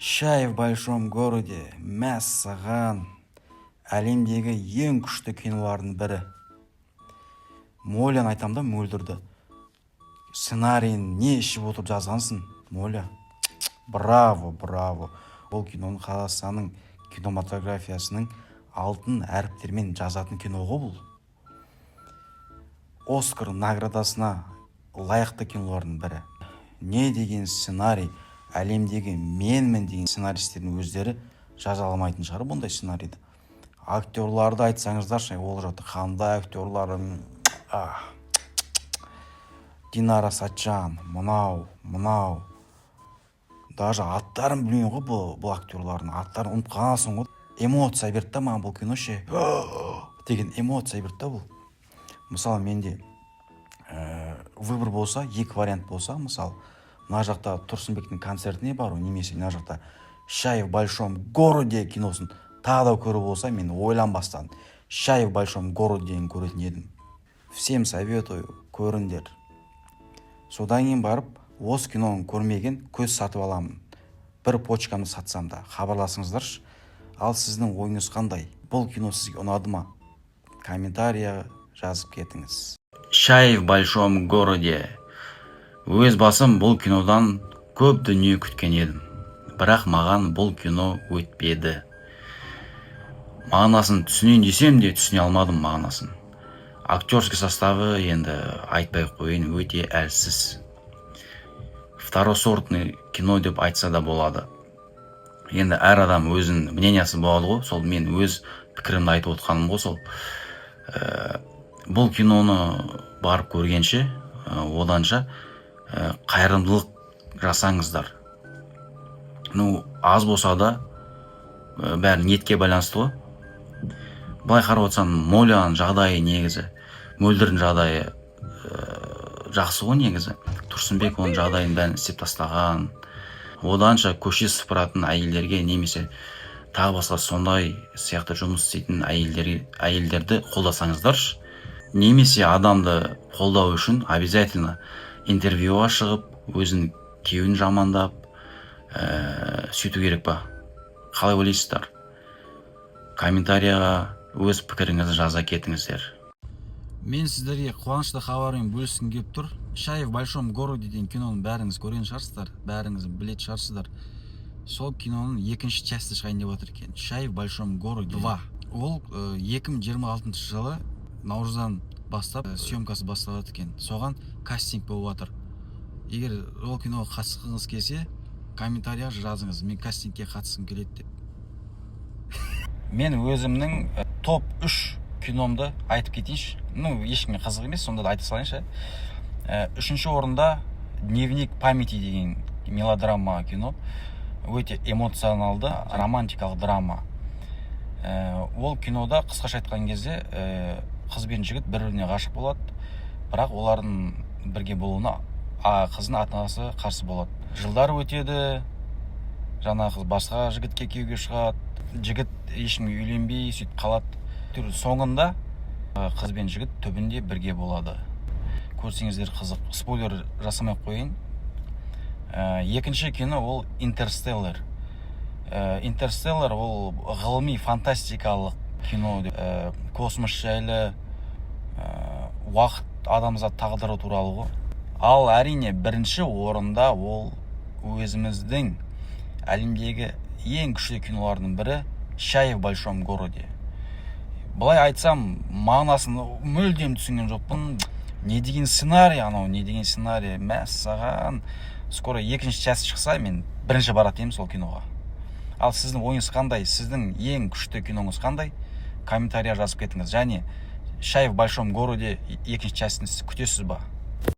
Шай в большом городе, мәссаған, әлемдегі ең күшті кинолардың бірі. Моляны айтам да, мөлдірді. Сценарийін не ішіп отырып жазғансың, Моля? Браво, браво. Бұл киноның Қазақстанның кинематографиясының алтын әріптермен жазатын кино ғой бұл. Оскар наградасына лайықты кинолардың бірі. Не деген сценарий, әлемдегі менмін деген сценаристердің өздері жаза алмайтын шығар бұндай сценарийді. Актерларды айтсаңыздаршы, ол жатыр қандай актерларың? Динара Сатжан, мынау. Даже аттарын білмеймін ғой бұл актерлардың. Аттарын ұмытып қаласың ғой. Эмоция берді да маған бұл кино ше. Деген эмоция берді да бұл. Мысалы менде выбор болса, екі вариант болса, мысалы мына жақта Тұрсынбектің концертіне бару, немесе мына жақта Шай в большом городе киносын тағы да көру болса, мен ойланбастан Шай в большом городе көретін едім. Всем советую, көріңдер. Содан кейін барып, осы киноны көрмеген көз сатып аламын. Бір почкамды сатсам да хабарласыңыздаршы. Ал сіздің ойыңыз қандай? Бұл кино сізге ұнады ма? Комментария жазып кетіңіз. Шай в большом городе. Өз басым бұл кинодан көп дүние күткен едім. Бірақ маған бұл кино өтпеді. Мағынасын түсінейін десем де түсіне алмадым мағынасын. Актерский составы енді айтпай қойын өте әлсіз. Второсортный кино деп айтса да болады. Енді әр адам өзінің мнениясы болады ғой, сол мен өз пікірімді айтып отқаным ғой сол. Бұл киноны барып көргенше, оданша қайырымдылық жасаңыздар. Аз болса да бәрі ниетке байланысты ғой. Былай қарап отырсам, Моляның жағдайы негізі, Мөлдірдің жағдайы жақсы ғой негізі. Тұрсынбек оның жағдайын бәрін істеп тастаған. Оданша көше сыпыратын әйелдерге немесе тағы басқа сондай сияқты жұмыс істейтін әйелдерді қолдасаңыздаршы. Немесе адамды қолдау үшін обязательно интервьюға шығып, өзінің күйеуін жамандап, сөйту керек па? Қалай ойлайсыздар? Комментарияға өз пікіріңізді жаза кетіңіздер. Мен сіздерге қуанышты хабармен бөліскім келіп тұр. Шай в большом городе деген киноның бәріңіз көрген шығарсыздар, бәріңіз білетін шығарсыздар. Сол киноның екінші часті шығайын деп отыр екен. Шай в большом городе 2. Ол 2026 жылы наурыздан бастап съемкасы басталады екен. Соған кастинг болып жатыр. Егер ол киноға қатысқыңыз келсе, комментарияға жазыңыз. Мен кастингке қатысқым келеді деп. Мен өзімнің топ 3 киномды айтып кетейінші. Ешкімге қызық емес, сонда да айта салайыншы. 3-ші орында Дневник памяти деген мелодрама кино. Өте эмоционалды, романтикалық драма. Ол кинода қысқаша айтқан кезде қыз бен жігіт бір-біріне ғашық болады. Бірақ олардың бірге болуына қыздың ата-анасы қарсы болады. Жылдар өтеді, жаңа қыз басқа жігітке күйеуге шығады. Жігіт ешкімге үйленбей сөйтіп қалады. Соңында қыз бен жігіт түбінде бірге болады. Көрсеңіздер қызық. Спойлер жасамай қойын. Екінші кино ол Интерстеллар. Интерстеллар ол ғылыми фантастикалық кино. Космос жайлы, уақыт, адамзат тағдыры туралы ғой. Ал әрине бірінші орында ол өзіміздің әлемдегі ең күшті кинолардың бірі Шай в большом городе. Былай айтсам, мағынасын мүлдем түсінген жоқпын. Не деген сценарий, не деген сценарий, мәссаған. Скоро екінші часть шықса, мен бірінші баратайым сол киноға. Ал сіздің ойыңыз қандай, сіздің ең күшті киноңыз қандай? Комментария жазып кетіңіз. Және Шай в большом городе екінші частьін күтесіз ба?